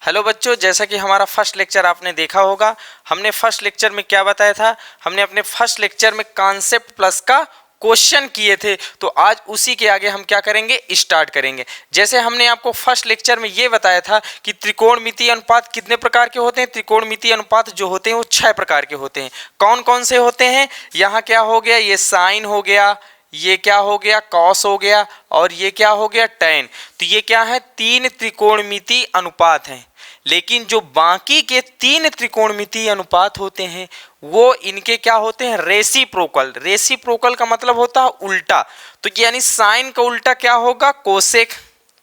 Hello बच्चों, जैसा कि हमारा फर्स्ट लेक्चर आपने देखा होगा, हमने फर्स्ट लेक्चर में क्या बताया था। हमने अपने फर्स्ट लेक्चर में कॉन्सेप्ट प्लस का क्वेश्चन किए थे। तो आज उसी के आगे हम क्या करेंगे, स्टार्ट करेंगे। जैसे हमने आपको फर्स्ट लेक्चर में ये बताया था कि त्रिकोणमितीय अनुपात कितने प्रकार के होते हैं। त्रिकोणमितीय अनुपात जो होते हैं वो 6 प्रकार के होते हैं। कौन कौन से होते हैं? यहाँ क्या हो गया, ये साइन हो गया, ये क्या हो गया, कॉस हो गया, और ये क्या हो गया, टैन। तो ये क्या है, 3 त्रिकोणमितीय अनुपात हैं। लेकिन जो बाकी के 3 त्रिकोणमितीय अनुपात होते हैं वो इनके क्या होते हैं, रेसिप्रोकल। रेसिप्रोकल का मतलब होता है उल्टा। तो यानी साइन का उल्टा क्या होगा, कोसेक।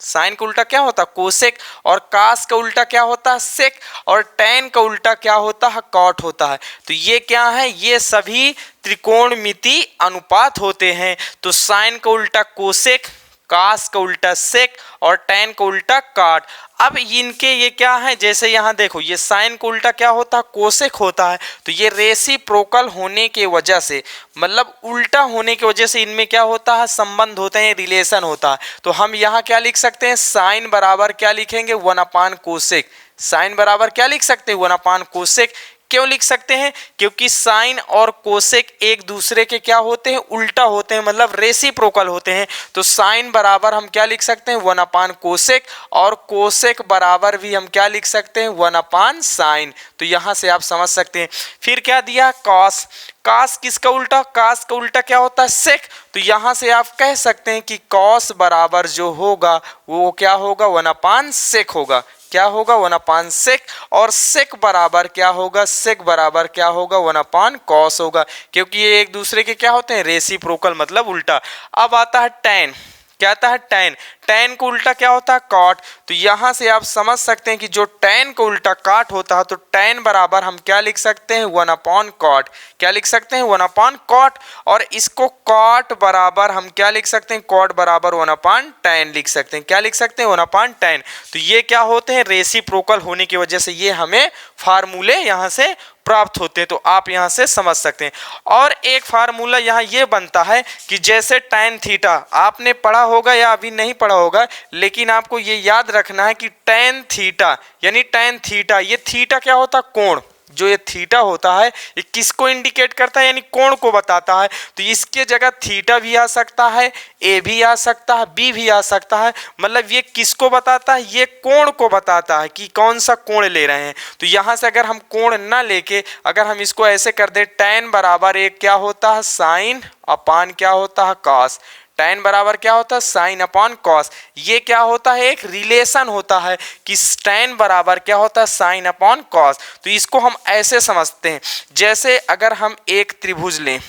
साइन का उल्टा क्या होता है, कोसेक। और कास का उल्टा क्या होता है, सेक। और टैन का उल्टा क्या होता है, कॉट होता है। तो ये क्या है, ये सभी त्रिकोणमितीय अनुपात होते हैं। तो साइन का उल्टा कोसेक, कास का उल्टा सेक और टैन का उल्टा काट। अब इनके ये क्या है, जैसे यहाँ देखो, ये साइन का उल्टा क्या होता है, कोसेक होता है। तो ये रेसिप्रोकल होने के वजह से, मतलब उल्टा होने की वजह से इनमें क्या होता है, संबंध होते हैं, रिलेशन होता है। तो हम यहाँ क्या लिख सकते हैं, साइन बराबर क्या लिखेंगे, 1 कोसेक। साइन बराबर क्या लिख सकते हैं, 1 कोसेक। क्यों लिख सकते हैं, क्योंकि साइन और कोसेक एक दूसरे के क्या होते हैं, उल्टा होते हैं, मतलब रेसिप्रोकल होते हैं। तो साइन बराबर हम क्या लिख सकते हैं, 1 कोसेक। और कोसेक बराबर भी हम क्या लिख सकते हैं, 1 साइन। तो यहां से आप समझ सकते हैं। फिर क्या दिया, कॉस। कास किसका उल्टा, कास का उल्टा क्या होता है, सेक। तो यहां से आप कह सकते हैं कि कॉस बराबर जो होगा वो क्या होगा, 1 सेक होगा। क्या होगा, 1 सेक। और सेक बराबर क्या होगा, सेक बराबर क्या होगा, 1 कॉस होगा। क्योंकि ये एक दूसरे के क्या होते हैं, रेसिप्रोकल, मतलब उल्टा। अब आता है टैन। क्या आता है, टैन। टैन को उल्टा क्या होता है, कॉट। तो यहां से आप समझ सकते हैं कि जो टैन को उल्टा काट होता है, तो टैन बराबर हम क्या लिख सकते हैं, 1 कॉट। क्या लिख सकते हैं, 1 कॉट। और इसको कॉट बराबर हम क्या लिख सकते हैं, कॉट बराबर 1 टैन लिख सकते हैं। क्या लिख सकते हैं, 1 टैन। तो ये क्या होते हैं, रेसिप्रोकल होने की वजह से ये हमें फार्मूले यहां से प्राप्त होते हैं। तो आप यहां से समझ सकते हैं। और एक फार्मूला यहां ये बनता है कि जैसे टैन थीटा आपने पढ़ा होगा या अभी नहीं पढ़ा होगा, लेकिन आपको ये याद रखना है कि टैन थीटा, यानी टैन थीटा, ये थीटा क्या होता है, कोण। जो ये थीटा होता है ये किसको इंडिकेट करता है, यानी कोण को बताता है। तो इसके जगह थीटा भी आ सकता है, ए भी आ सकता है, बी भी आ सकता है। मतलब ये किसको बताता है, ये कोण को बताता है कि कौन सा कोण ले रहे हैं। तो यहां से अगर हम कोण ना लेके अगर हम इसको ऐसे कर दे, टैन बराबर एक क्या होता है, साइन अपान क्या होता है, कॉस। टैन बराबर क्या होता है, साइन अपॉन कॉस। ये क्या होता है, एक रिलेशन होता है कि टैन बराबर क्या होता है, साइन अपॉन कॉस। तो इसको हम ऐसे समझते हैं, जैसे अगर हम एक त्रिभुज लें,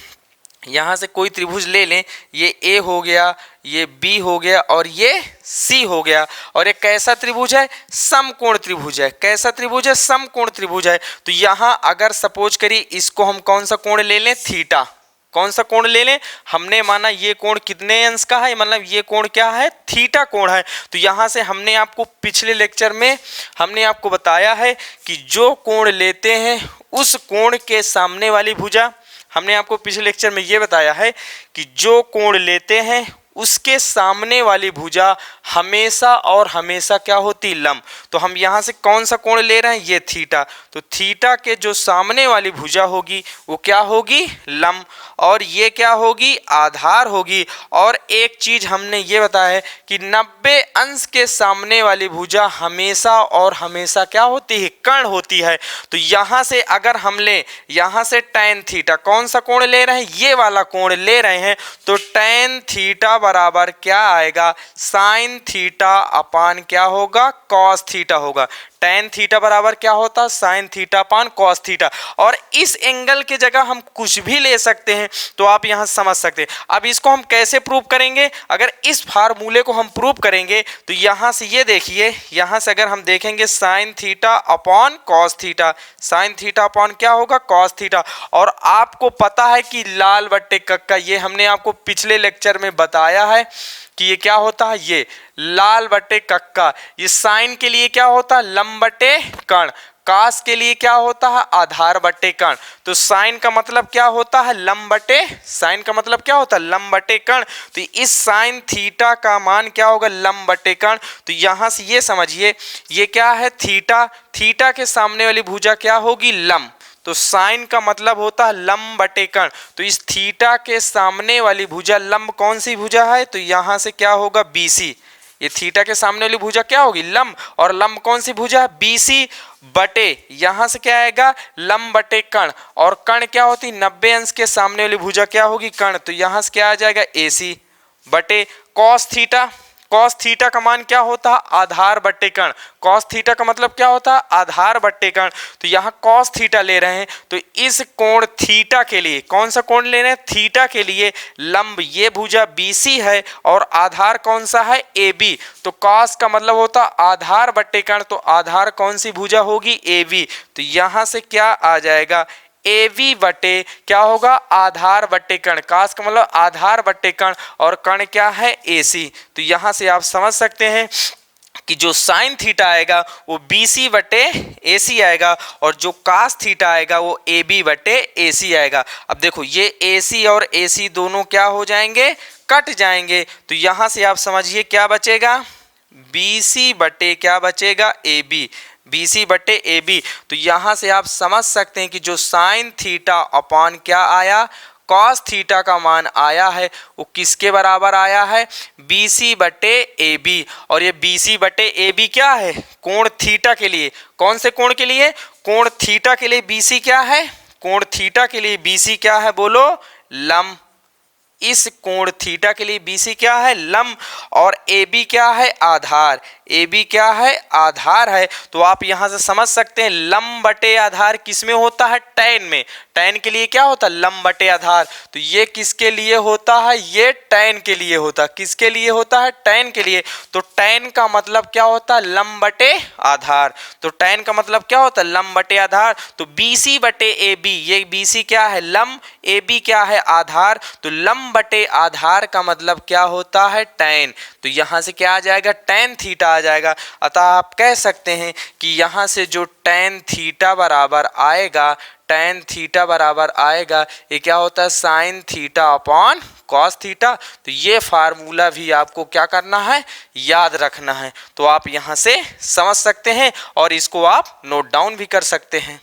यहां से कोई त्रिभुज ले लें, ये ए हो गया, ये बी हो गया और ये सी हो गया। और ये कैसा त्रिभुज है, समकोण त्रिभुज है। कैसा त्रिभुज है, समकोण त्रिभुज है। तो यहां अगर सपोज करिए इसको हम कौन सा कोण ले लें, थीटा। कौन सा कोण ले लें, हमने माना ये कोण कितने अंश का है, मतलब ये कोण क्या है, थीटा कोण है। तो यहां से हमने आपको पिछले लेक्चर में हमने आपको बताया है कि जो कोण लेते हैं उस कोण के सामने वाली भुजा, हमने आपको पिछले लेक्चर में ये बताया है कि जो कोण लेते हैं उसके सामने वाली भुजा हमेशा और हमेशा क्या होती, लंब। तो हम यहाँ से कौन सा कोण ले रहे हैं, ये थीटा। तो थीटा के जो सामने वाली भुजा होगी वो क्या होगी, लंब। और ये क्या होगी, आधार होगी। और एक चीज हमने ये बताया है कि 90 अंश के सामने वाली भुजा हमेशा और हमेशा क्या होती है, कर्ण होती है। तो यहाँ से अगर हम ले, यहाँ से टैन थीटा, कौन सा कोण ले रहे हैं, ये वाला कोण ले रहे हैं। तो टैन थीटा बराबर क्या आएगा, साइन थीटा अपान क्या होगा, कॉस थीटा होगा। टैन थीटा बराबर क्या होता है, sine theta upon cos theta. और इस एंगल की जगह हम कुछ भी ले सकते हैं। तो आप यहां समझ सकते हैं। अब इसको हम कैसे प्रूव करेंगे, अगर इस फार्मूले को हम प्रूव करेंगे तो यहां से ये देखिए, यहां से अगर हम देखेंगे sine theta upon cos theta, sine theta upon क्या होगा, कॉस थीटा। और आपको पता है कि लाल बट्टे कक्का, ये हमने आपको पिछले लेक्चर में बताया बताया है कि ये क्या होता है, ये लाल बटे कक्का। ये साइन के लिए क्या होता है, लंब बटे कर्ण। कास के लिए क्या होता है, आधार बटे कर्ण। तो साइन का मतलब क्या होता है, लंब बटे, साइन का मतलब क्या होता है, लंब बटे कर्ण। तो इस साइन थीटा का मान क्या होगा, लंब बटे कर्ण। तो यहां से ये समझिए, ये क्या है, थीटा, थीटा के सामने वाली भुजा क्या होगी, लंब। तो साइन का मतलब होता है लंब बटे कर्ण। तो इस थीटा के सामने वाली भुजा लंब कौन सी भुजा है, तो यहां से क्या होगा, बीसी। ये थीटा के सामने वाली भुजा क्या होगी, लंब, और लंब कौन सी भुजा है, बीसी बटे, यहां से क्या आएगा, लंब बटे कर्ण। और कर्ण क्या होती, 90 अंश के सामने वाली भुजा क्या होगी, कर्ण। तो यहां से क्या आ जाएगा, एसी बटे कॉस थीटा। कॉस थीटा का मान क्या होता है, आधार बट्टे कर्ण। कॉस थीटा का मतलब क्या होता है, आधार बट्टे कर्ण। तो यहाँ कॉस थीटा ले रहे हैं, तो इस कोण थीटा के लिए, कौन सा कोण ले रहे हैं, थीटा के लिए लंब ये भुजा बीसी है और आधार कौन सा है, AB। तो कॉस का मतलब होता है आधार बट्टे कर्ण, तो आधार कौन सी भुजा होगी, AB। तो यहाँ से क्या आ जाएगा, एवी बटे क्या होगा, आधार बट्टे कर्ण। कास का मतलब आधार बट्टे कर्ण, और कर्ण क्या है, एसी। तो यहां से आप समझ सकते हैं कि जो साइन थीटा आएगा वो बीसी बटे एसी आएगा, और जो कास थीटा आएगा वो एबी बटे एसी आएगा। अब देखो ये एसी और एसी दोनों क्या हो जाएंगे, कट जाएंगे। तो यहां से आप समझिए क्या बचेगा, बीसी बटे क्या बचेगा, एबी, बीसी बटे ए बी। तो यहां से आप समझ सकते हैं कि जो साइन थीटा अपॉन क्या आया, कॉस थीटा का मान आया है, वो किसके बराबर आया है, बीसी बटे ए बी। और ये बीसी बटे ए बी क्या है, कोण थीटा के लिए। कौन से कोण के लिए, कोण थीटा के लिए बीसी क्या है, कोण थीटा के लिए बीसी क्या है, बोलो, लंब। इस कोण थीटा के लिए बीसी क्या है, लंब, और ए बी क्या है, आधार। ए बी क्या है, आधार है। तो आप यहां से समझ सकते हैं लंब बटे आधार किस में होता है, टैन में। टैन के लिए क्या होता है, लंब बटे आधार। तो ये किसके लिए होता है, ये टैन के लिए होता है। किसके लिए होता है, टैन के लिए। तो टैन का मतलब क्या होता है, लंब बटे आधार। तो टैन का मतलब क्या होता है, लंब बटे आधार। तो बीसी बटे ए बी, ये बीसी क्या है, लंब, ए बी क्या है, आधार। तो लंब बटे आधार का मतलब क्या होता है, टैन। तो यहां से क्या आ जाएगा, टैन थीटा आ जाएगा। अतः आप कह सकते हैं कि यहां से जो टैन थीटा बराबर आएगा, टैन थीटा बराबर आएगा, ये क्या होता है, sine theta upon cos theta. तो ये फार्मूला भी आपको क्या करना है, याद रखना है। तो आप यहां से समझ सकते हैं और इसको आप नोट डाउन भी कर सकते हैं।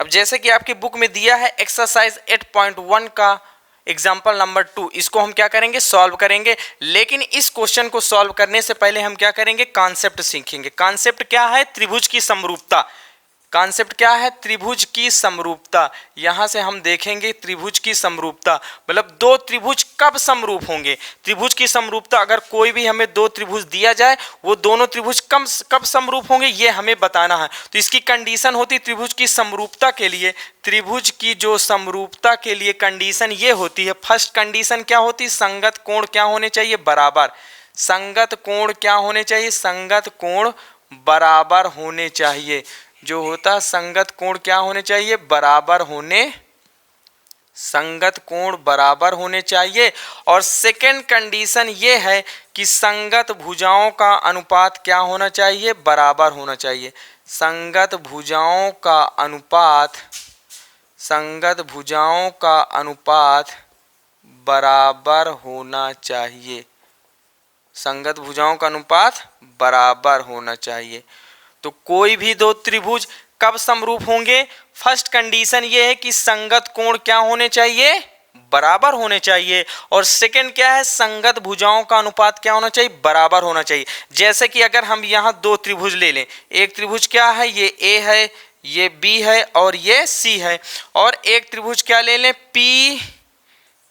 अब जैसे कि आपकी बुक में दिया है एक्सरसाइज 8.1 का एग्जाम्पल नंबर 2, इसको हम क्या करेंगे, सॉल्व करेंगे। लेकिन इस क्वेश्चन को सॉल्व करने से पहले हम क्या करेंगे, कॉन्सेप्ट सीखेंगे। कॉन्सेप्ट क्या है, त्रिभुज की समरूपता। कॉन्सेप्ट क्या है, त्रिभुज की समरूपता। यहां से हम देखेंगे त्रिभुज की समरूपता, मतलब दो त्रिभुज कब समरूप होंगे। त्रिभुज की समरूपता, अगर कोई भी हमें दो त्रिभुज दिया जाए, वो दोनों त्रिभुज कब समरूप होंगे, ये हमें बताना है। तो इसकी कंडीशन होती त्रिभुज की समरूपता के लिए, त्रिभुज की जो समरूपता के लिए कंडीशन ये होती है, फर्स्ट कंडीशन क्या होती है, संगत कोण क्या होने चाहिए, बराबर। संगत कोण क्या होने चाहिए, संगत कोण बराबर होने चाहिए। जो होता संगत कोण क्या होने चाहिए, बराबर होने, संगत कोण बराबर होने चाहिए। और सेकंड कंडीशन ये है कि संगत भुजाओं का अनुपात क्या होना चाहिए, बराबर होना चाहिए। संगत भुजाओं का अनुपात, संगत भुजाओं का अनुपात बराबर होना चाहिए। संगत भुजाओं का अनुपात बराबर होना चाहिए। तो कोई भी दो त्रिभुज कब समरूप होंगे, फर्स्ट कंडीशन ये है कि संगत कोण क्या होने चाहिए, बराबर होने चाहिए। और सेकंड क्या है, संगत भुजाओं का अनुपात क्या होना चाहिए, बराबर होना चाहिए। जैसे कि अगर हम यहां दो त्रिभुज ले लें, एक त्रिभुज क्या है, ये ए है, ये बी है और ये सी है। और एक त्रिभुज क्या ले लें, पी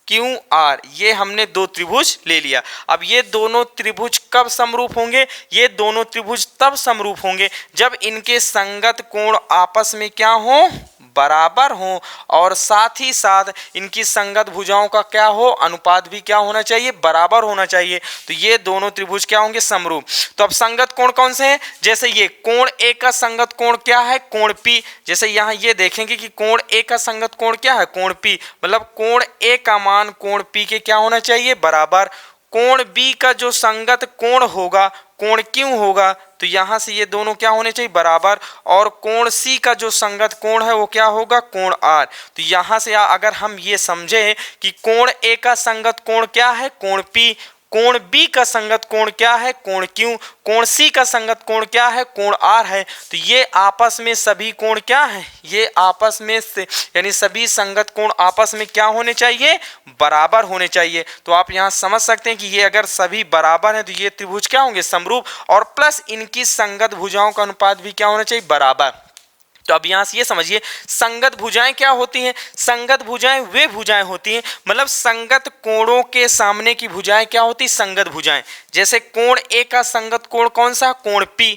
क्यू आर, ये हमने दो त्रिभुज ले लिया। अब ये दोनों त्रिभुज कब समरूप होंगे, ये दोनों त्रिभुज तब समरूप होंगे जब इनके संगत कोण आपस में क्या हो, बराबर हो और साथ ही साथ इनकी संगत भुजाओं का क्या हो, अनुपात भी क्या होना चाहिए, बराबर होना चाहिए। तो ये दोनों त्रिभुज क्या होंगे, समरूप। तो अब संगत कोण कौन से हैं, जैसे ये कोण ए का संगत कोण क्या है, कोण पी। जैसे यहाँ ये देखेंगे कि कोण ए का संगत कोण क्या है, कोण पी, मतलब कोण ए का मान कोण पी के क्या होना चाहिए, बराबर। कोण बी का जो संगत कोण होगा, कोण क्यों होगा, तो यहां से ये दोनों क्या होने चाहिए, बराबर। और कोण सी का जो संगत कोण है वो क्या होगा, कोण आर। तो यहां से अगर हम ये समझे कि कोण ए का संगत कोण क्या है, कोण पी, कोण बी का संगत कोण क्या है, कोण क्यू, कोण सी का संगत कोण क्या है, कोण आर है। तो ये आपस में सभी कोण क्या है, ये आपस में से यानी सभी संगत कोण आपस में क्या होने चाहिए, बराबर होने चाहिए। तो आप यहाँ समझ सकते हैं कि ये अगर सभी बराबर हैं तो ये त्रिभुज क्या होंगे, समरूप, और प्लस इनकी संगत भुजाओं का अनुपात भी क्या होना चाहिए, बराबर। तो अब यहां से ये समझिए संगत भुजाएं क्या होती हैं, संगत भुजाएं वे भुजाएं होती हैं, मतलब संगत कोणों के सामने की भुजाएं क्या होती, संगत भुजाएं। जैसे कोण ए का संगत कोण कौन सा, कोण पी,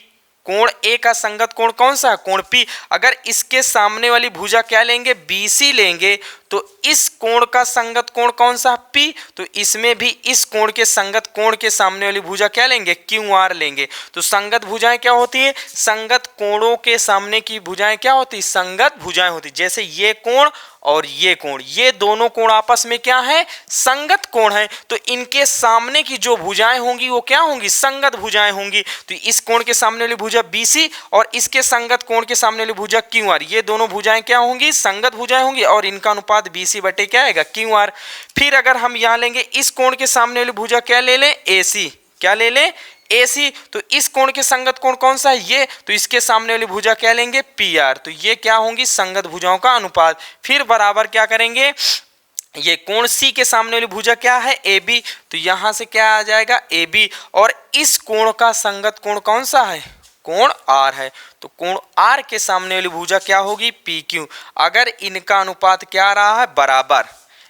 कोण ए का संगत कोण कौन सा, कोण पी। अगर इसके सामने वाली भुजा क्या लेंगे, बीसी लेंगे, तो इस कोण का संगत कोण कौन सा, पी, तो इसमें भी इस कोण के संगत कोण के सामने वाली भुजा क्या लेंगे, क्यू आर लेंगे। तो संगत भुजाएं क्या होती है, संगत कोणों के सामने की भुजाएं क्या होती, संगत भुजाएं होती। जैसे ये कोण और ये कोण, ये दोनों कोण आपस में क्या है, संगत कोण है। तो इनके सामने की जो भुजाएं होंगी वो क्या होंगी, संगत भुजाएं होंगी। तो इस कोण के सामने वाली भुजा बीसी और इसके संगत कोण के सामने वाली भुजा क्यू आर, ये दोनों भुजाएं क्या होंगी, संगत भुजाएं होंगी और इनका अनुपात बीसी बटे क्या आएगा, क्यू आर। फिर अगर हम यहां लेंगे इस कोण के सामने वाली भुजा क्या ले लें, एसी, क्या ले लें, AC, तो इस कोण के संगत कोण कौन सा है, ये, तो इसके सामने वाली भुजा क्या लेंगे, PR। तो ये क्या होंगी, संगत भुजाओं का अनुपात। फिर बराबर क्या करेंगे, ये कोण C के सामने वाली भुजा क्या है, AB, तो यहां से क्या आ जाएगा, AB, और इस कोण का संगत कोण कौन सा है, कोण R है। तो कोण R के सामने वाली भुजा क्या होगी, PQ। अगर इनका अनुपात क्या रहा है, बराबर,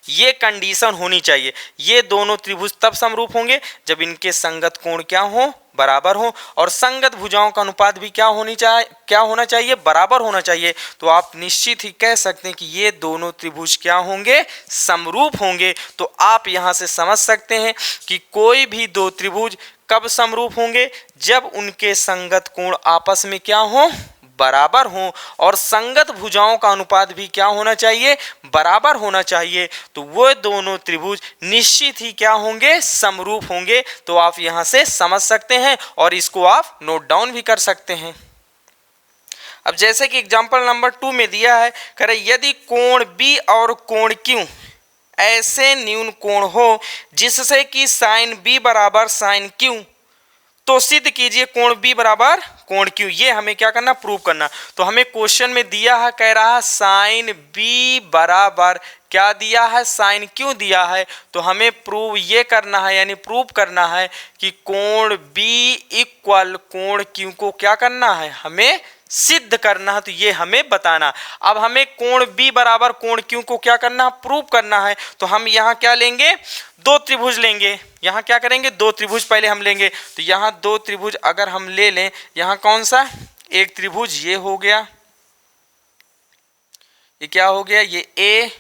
ये कंडीशन होनी चाहिए। ये दोनों त्रिभुज तब समरूप होंगे जब इनके संगत कोण क्या हो, बराबर हो, और संगत भुजाओं का अनुपात भी क्या होना चाहिए, बराबर होना चाहिए। तो आप निश्चित ही कह सकते हैं कि ये दोनों त्रिभुज क्या होंगे, समरूप होंगे। तो आप यहां से समझ सकते हैं कि कोई भी दो त्रिभुज कब समरूप होंगे, जब उनके संगत कोण आपस में क्या हो, बराबर हो, और संगत भुजाओं का अनुपात भी क्या होना चाहिए, बराबर होना चाहिए। तो वो दोनों त्रिभुज निश्चित ही क्या होंगे, समरूप होंगे। तो आप यहां से समझ सकते हैं और इसको आप नोट डाउन भी कर सकते हैं। अब जैसे कि एग्जांपल नंबर 2 में दिया है, कह रहे यदि कोण बी और कोण क्यू ऐसे न्यून कोण हो जिससे कि साइन बी बराबर साइन क्यू, तो सिद्ध कीजिए कोण बी बराबर कोण क्यू। ये हमें क्या करना, प्रूव करना। तो हमें क्वेश्चन में दिया है, कह रहा है साइन बी बराबर क्या दिया है, साइन क्यू दिया है। तो हमें प्रूव ये करना है, यानी प्रूव करना है कि कोण बी इक्वल कोण क्यू को क्या करना है, हमें सिद्ध करना है। तो ये हमें बताना। अब हमें कोण बी बराबर कोण क्यू को क्या करना, प्रूव करना है। तो हम यहाँ क्या लेंगे, दो त्रिभुज लेंगे। यहाँ क्या करेंगे, दो त्रिभुज पहले हम लेंगे। तो यहाँ दो त्रिभुज अगर हम ले लें, यहाँ कौन सा, एक त्रिभुज ये हो गया, ये क्या हो गया, ये A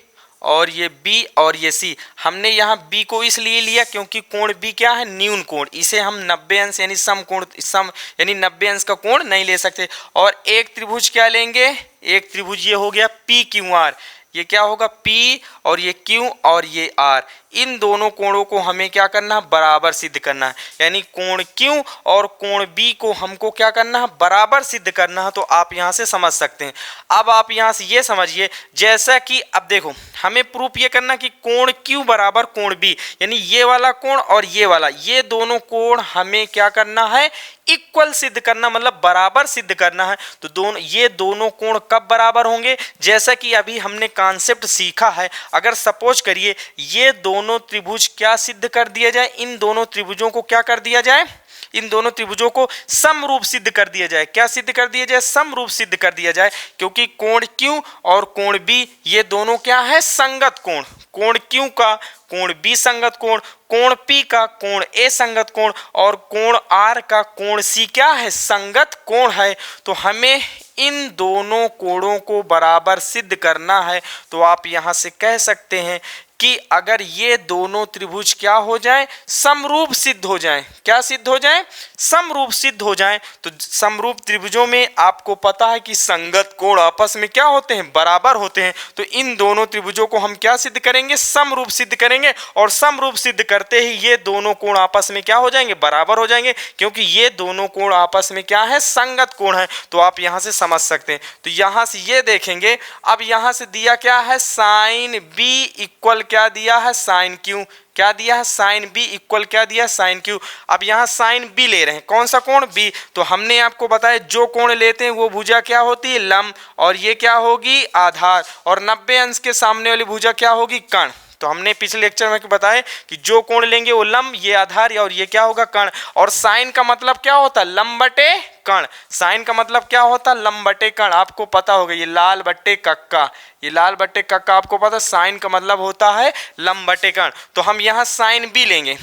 और ये B और ये C। हमने यहाँ B को इसलिए लिया क्योंकि कोण B क्या है, न्यून कोण, इसे हम 90 अंश यानी सम कोण, सम यानी 90 अंश का कोण नहीं ले सकते। और एक त्रिभुज क्या लेंगे, एक त्रिभुज ये हो गया PQR, ये क्या होगा P और ये Q और ये R। इन दोनों कोणों को हमें क्या करना है, बराबर सिद्ध करना है। यानी कोण Q और कोण B को हमको क्या करना है, बराबर सिद्ध करना है। तो आप यहाँ से समझ सकते हैं। अब आप यहाँ से ये समझिए, जैसा कि अब देखो हमें प्रूफ ये करना कि कोण Q बराबर कोण B, यानी ये वाला कोण और ये वाला, ये दोनों कोण हमें क्या करना है, इक्वल सिद्ध करना, मतलब बराबर सिद्ध करना है। तो दोनों ये दोनों कोण कब बराबर होंगे, जैसा कि अभी हमने कॉन्सेप्ट सीखा है। अगर सपोज करिए ये दोनों त्रिभुज क्या सिद्ध कर दिया जाए, इन दोनों त्रिभुजों को क्या कर दिया जाए, इन दोनों त्रिभुजों को समरूप सिद्ध कर दिया जाए। क्या सिद्ध कर दिया जाए? समरूप सिद्ध कर दिया जाए, क्योंकि कोण Q और कोण B ये दोनों क्या है? संगत कोण। कोण Q का कोण B संगत कोण, कोण P का कोण A संगत कोण और कोण R का कोण C क्या है? संगत कोण है। तो हमें इन दोनों कोणों को बराबर सिद्ध करना है। तो आप यहां से कह सकते हैं कि अगर ये दोनों त्रिभुज क्या हो जाए? समरूप सिद्ध हो जाए। क्या सिद्ध हो जाए? समरूप सिद्ध हो जाए। तो समरूप त्रिभुजों में आपको पता है कि संगत कोण आपस में क्या होते हैं? बराबर होते हैं। तो इन दोनों त्रिभुजों को हम क्या सिद्ध करेंगे? समरूप सिद्ध करेंगे। और समरूप सिद्ध करते ही ये दोनों कोण आपस में क्या हो जाएंगे? बराबर हो जाएंगे, क्योंकि ये दोनों कोण आपस में क्या है? संगत कोण है। तो आप यहां से समझ सकते हैं। तो यहां से ये देखेंगे, अब यहां से दिया क्या है? साइन B इक्वल क्या दिया है? Sine Q। क्या दिया है? साइन B इक्वल क्या दिया? Sine Q। अब यहाँ साइन B ले रहे हैं, कौन सा कोण? B। तो हमने आपको बताया जो कोण लेते हैं वो भुजा क्या होती है? लंब। और ये क्या होगी? आधार। और 90 अंश के सामने वाली भुजा क्या होगी? कर्ण। तो हमने पिछले लेक्चर में बताया कि जो कोण लेंगे वो लंब, ये आधार और ये क्या होगा? कर्ण। और साइन का मतलब क्या होता है? लंब बटे कर्ण। साइन का मतलब क्या होता है? लंब बटे कर्ण। आपको पता होगा ये लाल बट्टे कक्का, ये लाल बट्टे कक्का आपको पता, साइन का मतलब होता है लंब बटे कर्ण। तो हम यहाँ साइन B लेंगे।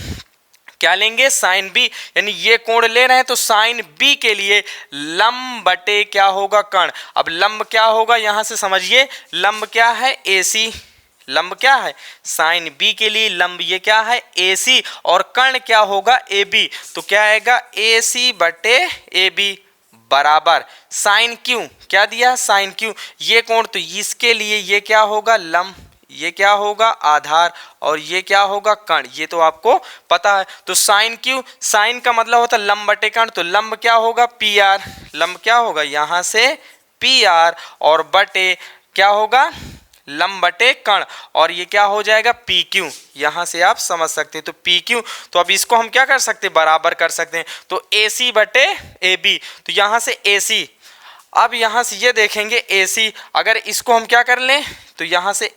क्या लेंगे? Sine B। यानी ये कोण ले रहे हैं तो साइन B के लिए लंब बटे क्या होगा? कर्ण। अब लंब क्या होगा? यहां से समझिए, लंब क्या है? AC। लंब क्या है? साइन B के लिए लंब ये क्या है? AC। और कर्ण क्या होगा? AB। तो क्या आएगा? AC बटे AB बराबर साइन Q। क्या दिया? Sine Q। ये कोण, तो इसके लिए ये क्या होगा? लंब, ये क्या होगा? आधार, और ये क्या होगा? कर्ण। ये तो आपको पता है। तो साइन Q, साइन का मतलब होता है लंब बटे कर्ण। तो लंब क्या होगा? PR। लंब क्या होगा? यहां से PR और बटे क्या होगा? लंब बटे कर्ण। और ये क्या हो जाएगा? PQ। यहां से आप समझ सकते हैं। तो PQ, तो अब इसको हम क्या कर सकते हैं? बराबर कर सकते हैं। तो AC बटे AB। तो यहां से AC, अब यहां से ये देखेंगे AC, अगर इसको हम क्या कर लें तो यहां से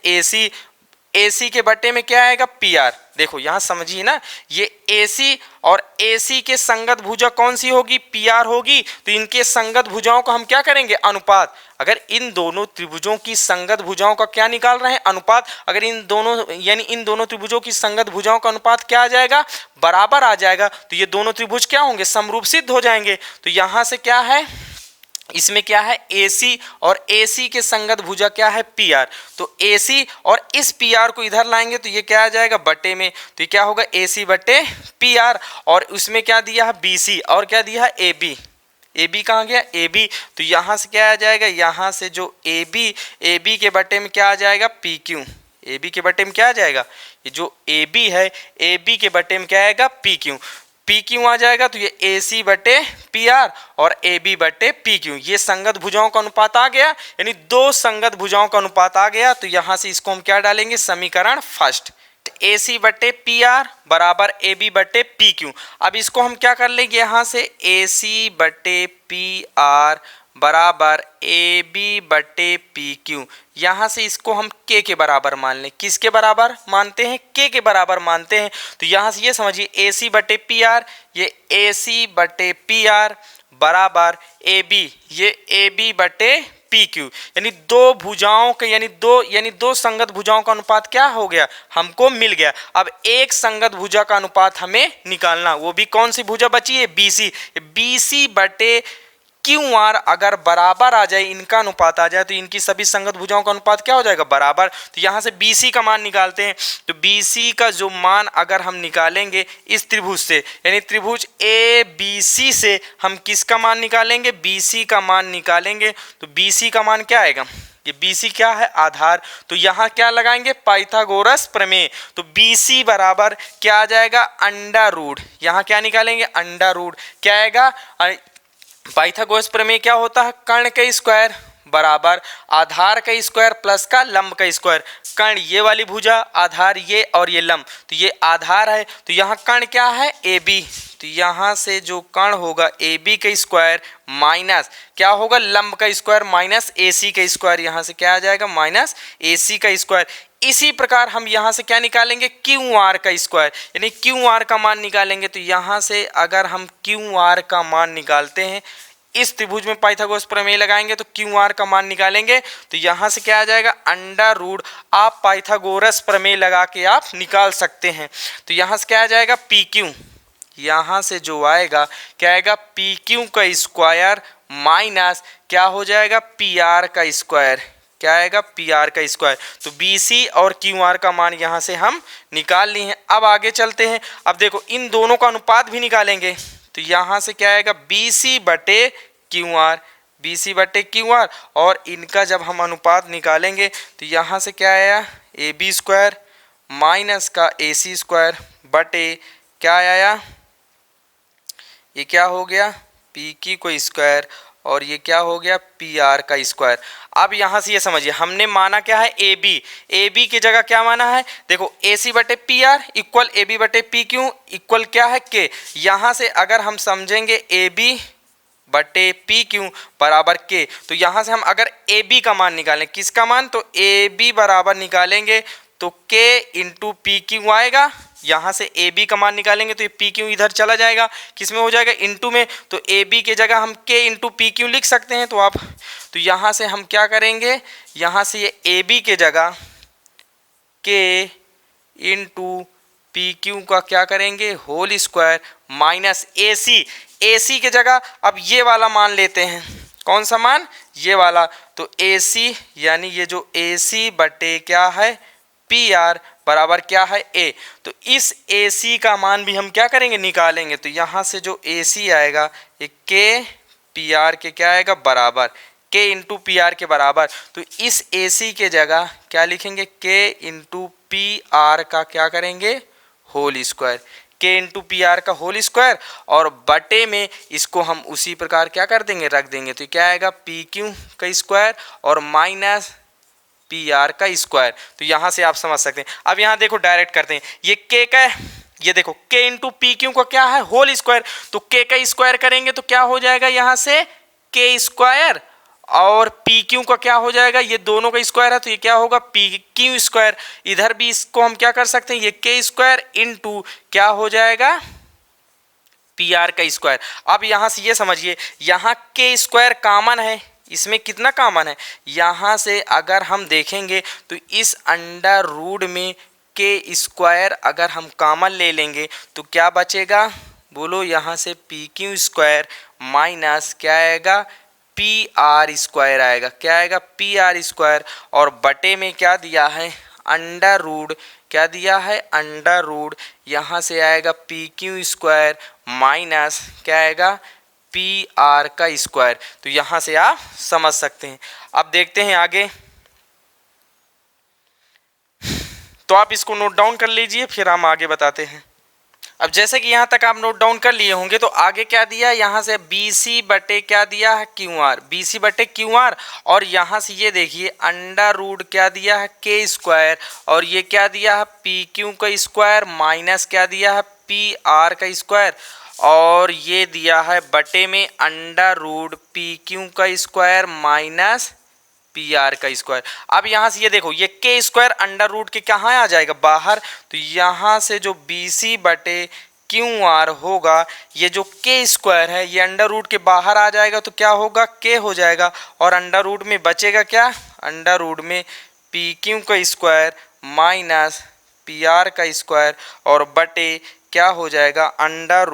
AC के बटे में क्या आएगा? PR। देखो यहां समझिए ना, ये AC और AC के संगत भुजा कौन सी होगी? PR होगी। तो इनके संगत भुजाओं का हम क्या करेंगे? अनुपात। अगर इन दोनों त्रिभुजों की संगत भुजाओं का क्या निकाल रहे हैं? अनुपात। अगर इन दोनों यानी इन दोनों त्रिभुजों की संगत भुजाओं का अनुपात क्या आ जाएगा? बराबर आ जाएगा। तो ये दोनों त्रिभुज क्या होंगे? समरूप सिद्ध हो जाएंगे। तो यहां से क्या है? इसमें क्या है? AC और AC के संगत भुजा क्या है? PR। तो AC और इस PR को इधर लाएंगे तो ये क्या आ जाएगा? बटे में। तो ये क्या होगा? AC बटे PR। और उसमें क्या दिया है? BC। और क्या दिया है? AB। AB कहाँ गया? AB। तो यहाँ से क्या आ जाएगा? यहाँ से जो AB के बटे में क्या आ जाएगा? PQ। AB के बटे में क्या आ जाएगा? ये जो AB है, AB के बटे में क्या आएगा? PQ। PQ आ जाएगा। तो ये AC बटे PR और AB बटे PQ, ये संगत भुजाओं का अनुपात आ गया। यानी दो संगत भुजाओं का अनुपात आ गया। तो यहां से इसको हम क्या डालेंगे? समीकरण फर्स्ट, AC बटे PR बराबर AB बटे PQ। अब इसको हम क्या कर लेंगे? यहां से AC बटे PR बराबर AB बटे PQ। यहां से इसको हम K के बराबर मान लें। किसके बराबर मानते हैं? K के बराबर मानते हैं। तो यहां से ये समझिए AC बटे PR, ये AC बटे PR बराबर AB, ये AB बटे PQ। यानी दो भुजाओं के यानी दो संगत भुजाओं का अनुपात क्या हो गया? हमको मिल गया। अब एक संगत भुजा का अनुपात हमें निकालना, वो भी कौन सी भुजा बची है? BC। BC बटे QR अगर बराबर आ जाए, इनका अनुपात आ जाए, तो इनकी सभी संगत भुजाओं का अनुपात क्या हो जाएगा? बराबर। तो यहां से BC का मान निकालते हैं। तो BC का जो मान अगर हम निकालेंगे इस त्रिभुज से, यानी त्रिभुज ABC से हम किसका मान निकालेंगे? BC का मान निकालेंगे। तो BC का मान क्या आएगा? ये BC क्या है? आधार। तो यहाँ क्या लगाएंगे? पाइथागोरस प्रमेय। तो BC बराबर क्या आ जाएगा? Under root. यहाँ क्या निकालेंगे? Under root. क्या आएगा? पाइथागोरस प्रमेय क्या होता है? कर्ण का स्क्वायर बराबर आधार का स्क्वायर प्लस का लंब का स्क्वायर। कर्ण ये वाली भुजा, आधार ये और ये लंब। तो ये आधार है, तो यहाँ कर्ण क्या है? AB। तो यहाँ से जो कण होगा ए बी का स्क्वायर माइनस क्या होगा, लंब का स्क्वायर माइनस ए सी का स्क्वायर, यहाँ से क्या आ जाएगा माइनस ए सी का स्क्वायर। इसी प्रकार हम यहाँ से क्या निकालेंगे, क्यू आर का स्क्वायर, यानी क्यू आर का मान निकालेंगे। तो यहाँ से अगर हम क्यू आर का मान निकालते हैं, इस त्रिभुज में पाइथागोरस प्रमेय लगाएंगे तो क्यू आर का मान निकालेंगे तो यहाँ से क्या आ जाएगा अंडर रूट, आप पाइथागोरस प्रमेय लगा के आप निकाल सकते हैं। तो यहाँ से क्या आ जाएगा पी क्यू, यहाँ से जो आएगा क्या आएगा पी क्यू का स्क्वायर माइनस क्या हो जाएगा पी आर का स्क्वायर, क्या आएगा पी आर का स्क्वायर। तो बी सी और क्यू आर का मान यहाँ से हम निकाल लिए हैं। अब आगे चलते हैं, अब देखो इन दोनों का अनुपात भी निकालेंगे। तो यहाँ से क्या आएगा बी सी बटे क्यू आर, बी सी बटे क्यू आर, और इनका जब हम अनुपात निकालेंगे तो यहाँ से क्या आया ए बी स्क्वायर माइनस का ए सी स्क्वायर बटे क्या आया, ये क्या हो गया पी क्यू को स्क्वायर, और ये क्या हो गया पी आर का स्क्वायर। अब यहाँ से ये समझिए हमने माना क्या है ए बी की जगह क्या माना है, देखो ए सी बटे P R equal A B बटे पी क्यू इक्वल क्या है के। यहाँ से अगर हम समझेंगे ए बी बटे पी क्यू बराबर के, तो यहाँ से हम अगर ए बी का मान निकालें, किसका मान, तो ए बी बराबर निकालेंगे तो के इंटू पी क्यू आएगा। यहाँ से ए बी का मान निकालेंगे तो ये पी क्यू इधर चला जाएगा, किस में हो जाएगा इंटू में, तो ए बी की जगह हम के इंटू पी क्यू लिख सकते हैं। तो आप तो यहाँ से हम क्या करेंगे, यहाँ से ये ए बी के जगह के इंटू पी क्यू का क्या करेंगे होल स्क्वायर माइनस ए सी के जगह अब ये वाला मान लेते हैं, कौन सा मान, ये वाला, तो ए सी यानी ये जो ए सी बटे क्या है पी आर बराबर क्या है ए। तो इस ए सी का मान भी हम क्या करेंगे निकालेंगे। तो यहाँ से जो ए सी आएगा ये के पी आर के क्या आएगा बराबर, के इंटू पी आर के बराबर। तो इस ए सी के जगह क्या लिखेंगे के इंटू पी आर का क्या करेंगे होल स्क्वायर, के इंटू पी आर का होल स्क्वायर, और बटे में इसको हम उसी प्रकार क्या कर देंगे रख देंगे। तो क्या आएगा पी क्यू का स्क्वायर और माइनस पी आर का स्क्वायर। तो यहाँ से आप समझ सकते हैं। अब यहाँ देखो डायरेक्ट करते हैं, ये के का ये देखो के इंटू पी क्यू का क्या है होल स्क्वायर, तो के का स्क्वायर करेंगे तो क्या हो जाएगा यहाँ से के स्क्वायर, और पी क्यू का क्या हो जाएगा, ये दोनों का स्क्वायर है तो ये क्या होगा पी क्यू स्क्वायर। इधर भी इसको हम क्या कर सकते हैं, ये के स्क्वायर इंटू क्या हो जाएगा पी आर का स्क्वायर। अब यहाँ से ये समझिए यहाँ के स्क्वायर कॉमन है, इसमें कितना कॉमन है, यहाँ से अगर हम देखेंगे तो इस अंडर रूट में के स्क्वायर अगर हम कॉमन ले लेंगे तो क्या बचेगा, बोलो यहाँ से पी क्यू स्क्वायर माइनस क्या आएगा पी आर स्क्वायर आएगा, क्या आएगा पी आर स्क्वायर, और बटे में क्या दिया है अंडर रूट, क्या दिया है अंडर रूट, यहाँ से आएगा पी क्यू स्क्वायर माइनस क्या आएगा पी आर का स्क्वायर। तो यहाँ से आप समझ सकते हैं। अब देखते हैं आगे, तो आप इसको नोट डाउन कर लीजिए फिर हम आगे बताते हैं। अब जैसे कि यहाँ तक आप नोट डाउन कर लिए होंगे तो आगे क्या दिया है, यहाँ से बी सी बटे क्या दिया है क्यू आर, बी सी बटे क्यू आर, और यहाँ से ये देखिए अंडर रूट क्या दिया है के स्क्वायर, और ये क्या दिया है पी क्यू का स्क्वायर माइनस क्या दिया है पी आर का स्क्वायर, और ये दिया है बटे में अंडर रूट पी क्यू का स्क्वायर माइनस पी आर का स्क्वायर। अब यहाँ से ये देखो ये के स्क्वायर अंडर रूट के कहाँ आ जाएगा बाहर, तो यहाँ से जो बी सी बटे क्यू आर होगा, ये जो के स्क्वायर है ये अंडर रूट के बाहर आ जाएगा तो क्या होगा के हो जाएगा, और अंडर रूट में बचेगा क्या, अंडर रूट में पी क्यू का स्क्वायर माइनस पी आर का स्क्वायर, और बटे क्या हो जाएगा under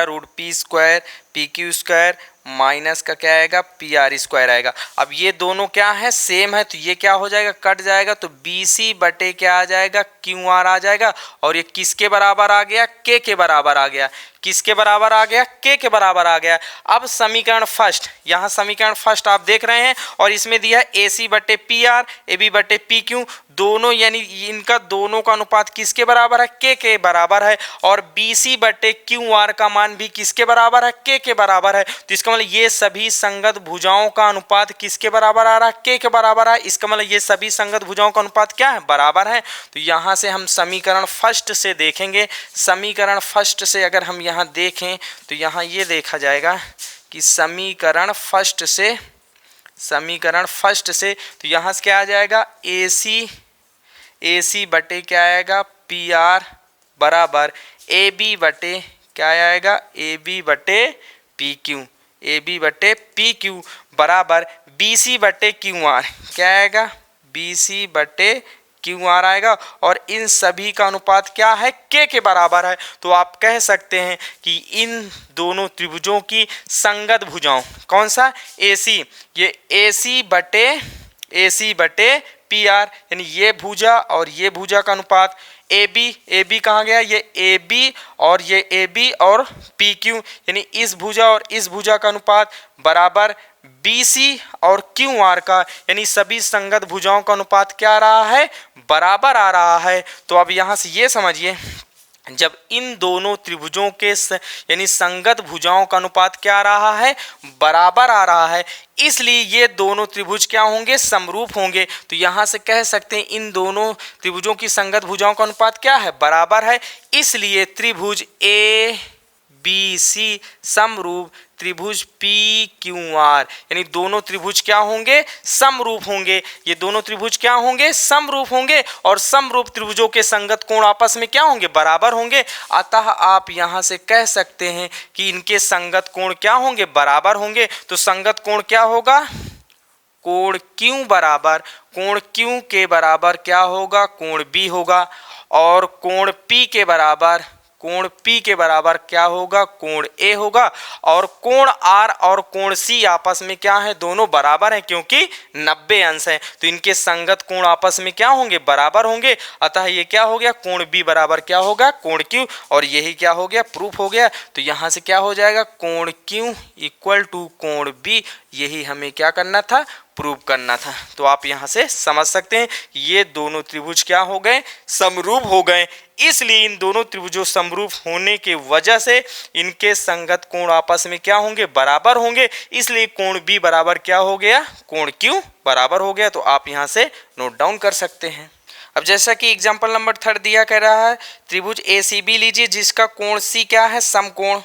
root P square P Q square minus का क्या आएगा पी आर स्क्वायर आएगा। अब ये दोनों क्या है सेम है तो ये क्या हो जाएगा कट जाएगा, तो बी सी बटे क्या आ जाएगा क्यू आर आ जाएगा, और ये किसके बराबर आ गया के बराबर आ गया, किसके बराबर आ गया के बराबर आ गया। अब समीकरण फर्स्ट, यहाँ समीकरण फर्स्ट आप देख रहे हैं और इसमें दिया है ए सी बटे पी आर ए बी बटे पी क्यू, दोनों यानी इनका दोनों का अनुपात किसके बराबर है, के बराबर है। और BC बटे QR का मान भी किसके बराबर है, के बराबर है। तो इसका मतलब ये सभी संगत भुजाओं का अनुपात किसके बराबर आ रहा है, के बराबर है। इसका मतलब ये सभी संगत भुजाओं का अनुपात क्या है, बराबर है। तो यहाँ से हम समीकरण फर्स्ट से देखेंगे। समीकरण फर्स्ट से अगर हम यहाँ देखें तो यहाँ ये देखा जाएगा कि समीकरण फर्स्ट से तो यहाँ से क्या आ जाएगा, AC बटे क्या आएगा, PR बराबर AB बटे क्या आएगा, AB बटे PQ बराबर BC बटे QR क्या आएगा, BC बटे QR आएगा। और इन सभी का अनुपात क्या है, के बराबर है। तो आप कह सकते हैं कि इन दोनों त्रिभुजों की संगत भुजाओं कौन सा, AC, ये AC बटे PR यानी ये भुजा और ये भुजा का अनुपात AB कहाँ गया, ये AB और ये AB और PQ यानी इस भुजा और इस भुजा का अनुपात बराबर BC और QR का, यानी सभी संगत भुजाओं का अनुपात क्या आ रहा है, बराबर आ रहा है। तो अब यहाँ से ये समझिए, जब इन दोनों त्रिभुजों के यानी संगत भुजाओं का अनुपात क्या आ रहा है, बराबर आ रहा है, इसलिए ये दोनों त्रिभुज क्या होंगे, समरूप होंगे। तो यहाँ से कह सकते हैं इन दोनों त्रिभुजों की संगत भुजाओं का अनुपात क्या है, बराबर है। इसलिए त्रिभुज ABC समरूप त्रिभुज PQR यानी दोनों त्रिभुज क्या होंगे, समरूप होंगे। ये दोनों त्रिभुज क्या होंगे, समरूप होंगे। और समरूप त्रिभुजों के संगत कोण आपस में क्या होंगे, बराबर होंगे। अतः आप यहाँ से कह सकते हैं कि इनके संगत कोण क्या होंगे, बराबर होंगे। तो संगत कोण क्या होगा, कोण Q बराबर, कोण Q के बराबर क्या होगा, कोण B होगा। और कोण P के बराबर क्या होगा, कोण A होगा। और कोण R और कोण C आपस में क्या है, दोनों बराबर हैं क्योंकि 90 अंश है। तो इनके संगत कोण आपस में क्या होंगे, बराबर होंगे। अतः ये क्या हो गया, कोण B बराबर क्या होगा, कोण Q। और यही क्या हो गया, प्रूफ हो गया। तो यहाँ से क्या हो जाएगा, कोण Q इक्वल टू कोण B, यही हमें क्या करना था, प्रूव करना था। तो आप यहाँ से समझ सकते हैं ये दोनों त्रिभुज क्या हो गए, समरूप हो गए। इसलिए इन दोनों त्रिभुजों समरूप होने के वजह से इनके संगत कोण आपस में क्या होंगे, बराबर होंगे। इसलिए कोण B बराबर क्या हो गया, कोण Q बराबर हो गया। तो आप यहाँ से नोट डाउन कर सकते हैं। अब जैसा कि एग्जाम्पल नंबर 3 दिया कह रहा है, त्रिभुज ACB लीजिए जिसका कोण C क्या है, समकोण,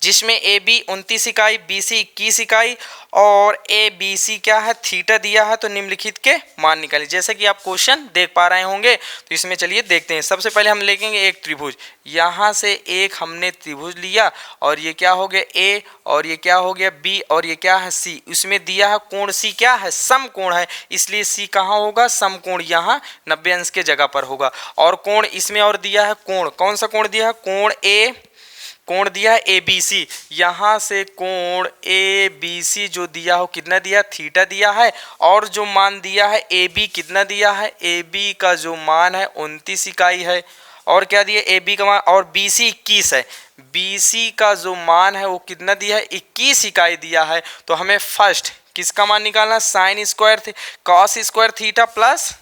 जिसमें AB 29 इकाई, BC 21 इकाई और ABC क्या है, थीटा दिया है। तो निम्नलिखित के मान निकालिए। जैसे कि आप क्वेश्चन देख पा रहे होंगे, तो इसमें चलिए देखते हैं। सबसे पहले हम लेंगे एक त्रिभुज, यहाँ से एक हमने त्रिभुज लिया और ये क्या हो गया A और ये क्या हो गया B और ये क्या है C। उसमें दिया है कोण C क्या है, समकोण है, इसलिए C कहाँ होगा, समकोण, यहाँ 90 अंश के जगह पर होगा। और कोण इसमें और दिया है कोण, कौन सा कोण दिया है, कोण दिया है ABC, यहाँ से कोण ABC जो दिया हो कितना दिया, थीटा दिया है। और जो मान दिया है AB कितना दिया है, AB का जो मान है 29 इकाई है। और क्या दिया, AB का मान, और BC 21 है, BC का जो मान है वो कितना दिया है, 21 इकाई दिया है। तो हमें फर्स्ट किसका मान निकालना, sine square cos square theta plus,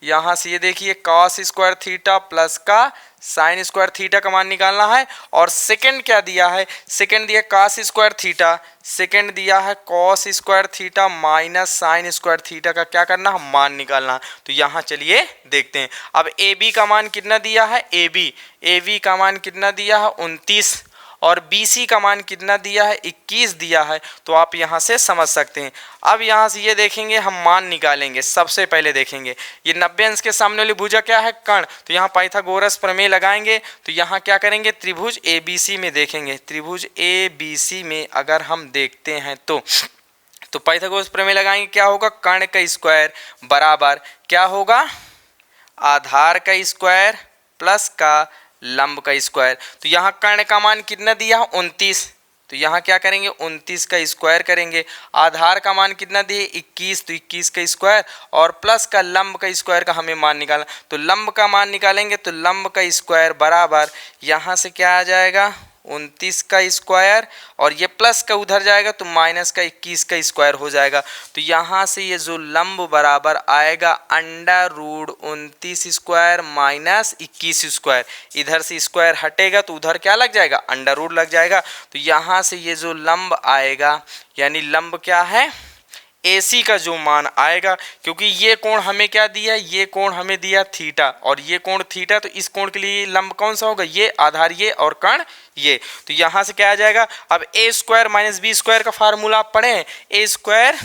यहाँ से ये देखिए कॉस स्क्वायर थीटा प्लस का साइन स्क्वायर थीटा का मान निकालना है। और सेकंड क्या दिया है, सेकंड दिया कॉस स्क्वायर थीटा, सेकंड दिया है cos square theta minus sine square theta का क्या करना है, मान निकालना है। तो यहाँ चलिए देखते हैं। अब AB का मान कितना दिया है, AB का मान कितना दिया है 29 और BC का मान कितना दिया है 21 दिया है। तो आप यहाँ से समझ सकते हैं। अब यहाँ से ये देखेंगे, हम मान निकालेंगे। सबसे पहले देखेंगे ये 90 अंश के सामने वाली भुजा क्या है, कर्ण। तो यहाँ पाइथागोरस प्रमेय लगाएंगे। तो यहाँ क्या करेंगे, त्रिभुज ABC में देखेंगे। त्रिभुज ABC में अगर हम देखते हैं तो पाइथागोरस प्रमेय लगाएंगे, क्या होगा, कर्ण का स्क्वायर बराबर क्या होगा, आधार का स्क्वायर प्लस का लंब का स्क्वायर। तो यहाँ कर्ण का मान कितना दिया है 29, तो यहाँ क्या करेंगे 29 का स्क्वायर करेंगे। आधार का मान कितना दिए 21, तो 21 का स्क्वायर और प्लस का लंब का स्क्वायर का हमें मान निकालना। तो लंब का मान निकालेंगे तो लंब का स्क्वायर बराबर यहाँ से क्या आ जाएगा 29 का स्क्वायर और ये प्लस का उधर जाएगा तो माइनस का 21 का स्क्वायर हो जाएगा। तो यहाँ से ये जो लंब बराबर आएगा under root 29 square minus 21 square, इधर से स्क्वायर हटेगा तो उधर क्या लग जाएगा, अंडर रूट लग जाएगा। तो यहाँ से ये जो लंब आएगा यानी लंब क्या है, AC का जो मान आएगा, क्योंकि ये कोण हमें क्या दिया, ये कोण हमें दिया थीटा और ये कोण थीटा, तो इस कोण के लिए लंब कौन सा होगा, ये आधार ये और कर्ण ये। तो यहाँ से क्या आ जाएगा, अब a square minus B square का फार्मूला आप पढ़े हैं, a square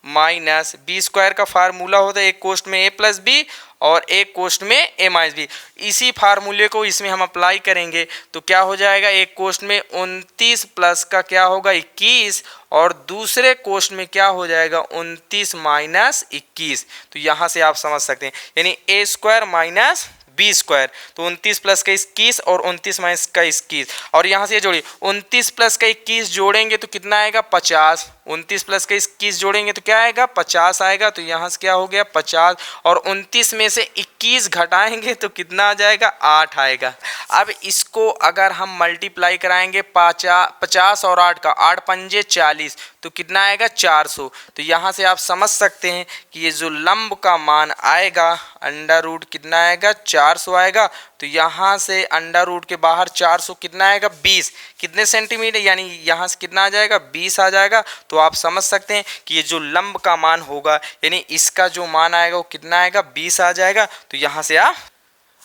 minus B square का फार्मूला होता है एक कोष्ठ में a प्लस बी और एक कोष्ठ में a माइनस बी। इसी फार्मूले को इसमें हम अप्लाई करेंगे तो क्या हो जाएगा, एक कोष्ठ में 29 प्लस का क्या होगा 21 और दूसरे कोष्ठ में क्या हो जाएगा 29 माइनस 21। तो यहाँ से आप समझ सकते हैं यानी a square minus B square, तो 29 प्लस का 21 और 29 माइनस का 21 और यहाँ से ये जोड़िए 29 प्लस का 21 जोड़ेंगे तो कितना आएगा 50, 29 प्लस का 21 जोड़ेंगे तो क्या आएगा 50 आएगा। तो यहाँ से क्या हो गया 50 और 29 में से 21 घटाएंगे तो कितना आ जाएगा 8 आएगा। अब इसको अगर हम मल्टीप्लाई कराएंगे 50 और 8 का 8 पंजे 40 तो कितना आएगा 400। तो यहाँ से आप समझ सकते हैं कि ये जो लंब का मान आएगा अंडर रूट कितना आएगा 400 आएगा। तो यहाँ से अंडर रूट के बाहर 400 कितना आएगा 20, कितने सेंटीमीटर, यानी यहाँ से कितना आ जाएगा 20 आ जाएगा। तो आप समझ सकते हैं कि ये जो लंब का मान होगा यानी इसका जो मान आएगा वो कितना आएगा 20 आ जाएगा। तो यहाँ से आप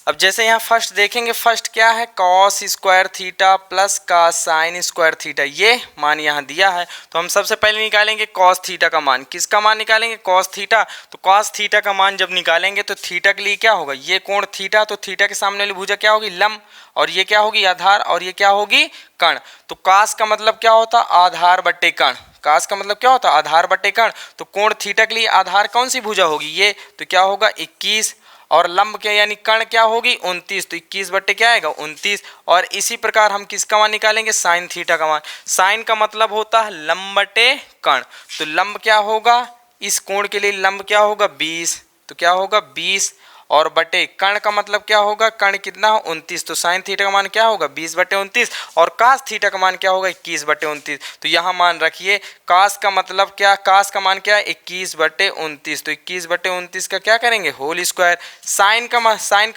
अब जैसे यहाँ फर्स्ट देखेंगे, फर्स्ट क्या है कॉस स्क्वायर थीटा प्लस का साइन स्क्वायर थीटा, ये मान यहाँ दिया है। तो हम सबसे पहले निकालेंगे कॉस थीटा का मान, किसका मान निकालेंगे कॉस थीटा। तो कॉस थीटा का मान जब निकालेंगे तो थीटा के लिए क्या होगा, ये कोण थीटा, तो थीटा के सामने वाली भुजा क्या होगी लंब और ये क्या होगी आधार और ये क्या होगी कर्ण। तो कास का मतलब क्या होता आधार बट्टे कर्ण, कास का मतलब क्या होता आधार बट्टे कर्ण। तो कोण थीटा के लिए आधार कौन सी भुजा होगी ये, तो क्या होगा 21 और लंब क्या यानी कर्ण क्या होगी 29, तो 21 बट्टे क्या आएगा 29। और इसी प्रकार हम किसका मान निकालेंगे साइन थीटा का मान, साइन का मतलब होता है लंब बट्टे कर्ण। तो लंब क्या होगा इस कोण के लिए लंब क्या होगा 20, तो क्या होगा 20 और बटे कर्ण का मतलब क्या होगा कर्ण कितना 29, तो साइन थीटा का मान क्या होगा 20 बटे 29 और कास थीटा का मान क्या होगा 21 बटे 29। तो यहाँ मान रखिए कास का मतलब क्या, कास का मान क्या है 21 बटे 29, तो 21 बटे 29 का क्या करेंगे होल स्क्वायर। साइन का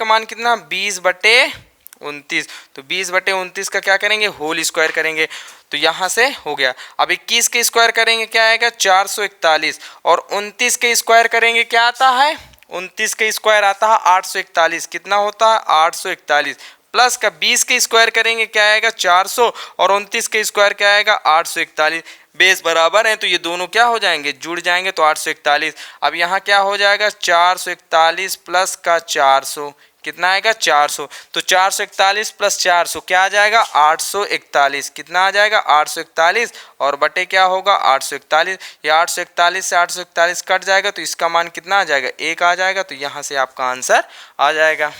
मान कितना 20 बटे 29, तो 20 बटे 29 का क्या करेंगे होल स्क्वायर करेंगे। तो यहाँ से हो गया। अब 21 के स्क्वायर करेंगे क्या आएगा 441 और 29 के स्क्वायर करेंगे क्या आता है 29 के स्क्वायर आता है 841, कितना होता है 841 प्लस का 20 के स्क्वायर करेंगे क्या आएगा 400 और 29 के स्क्वायर क्या आएगा 841, बेस बराबर है तो ये दोनों क्या हो जाएंगे जुड़ जाएंगे तो 841। अब यहाँ क्या हो जाएगा 441 प्लस का 400 कितना आएगा 400, तो 441 प्लस 400 क्या आ जाएगा 841, कितना आ जाएगा 841 और बटे क्या होगा 841, ये 841 से 841 कट जाएगा तो इसका मान कितना आ जाएगा 1 आ जाएगा। तो यहाँ से आपका आंसर आ जाएगा।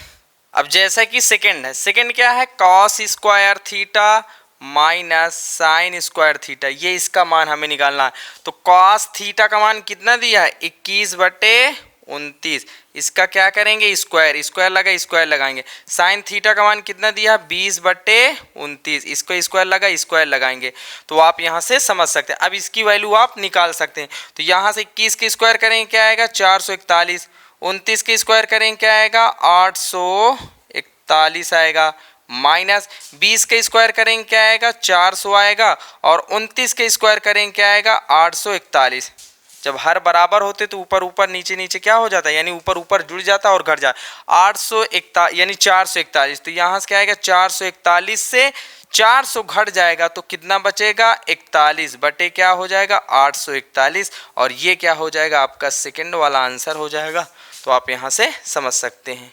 अब जैसा कि सेकंड है, सेकंड क्या है cos square theta minus sine square theta, ये इसका मान हमें निकालना है। तो कॉस थीटा का मान कितना दिया है 21 बटे 29, इसका क्या करेंगे स्क्वायर, स्क्वायर लगा स्क्वायर लगाएंगे। साइन थीटा का मान कितना दिया 20 बटे 29, इसको स्क्वायर लगा स्क्वायर लगाएंगे। तो आप यहाँ से समझ सकते हैं। अब इसकी वैल्यू आप निकाल सकते हैं। तो यहाँ से 21 के स्क्वायर करेंगे क्या आएगा 441, 29 के स्क्वायर करेंगे क्या आएगा 841 आएगा, माइनस 20 के स्क्वायर करेंगे क्या आएगा 400 आएगा और 29 के स्क्वायर करेंगे क्या आएगा 841। जब हर बराबर होते तो ऊपर ऊपर नीचे नीचे क्या हो जाता है यानी ऊपर ऊपर जुड़ जाता और घट जाता 841 यानी 441। तो यहाँ से क्या आएगा 441 से 400 घट जाएगा तो कितना बचेगा 41 बटे क्या हो जाएगा 841 और ये क्या हो जाएगा आपका सेकंड वाला आंसर हो जाएगा। तो आप यहाँ से समझ सकते हैं।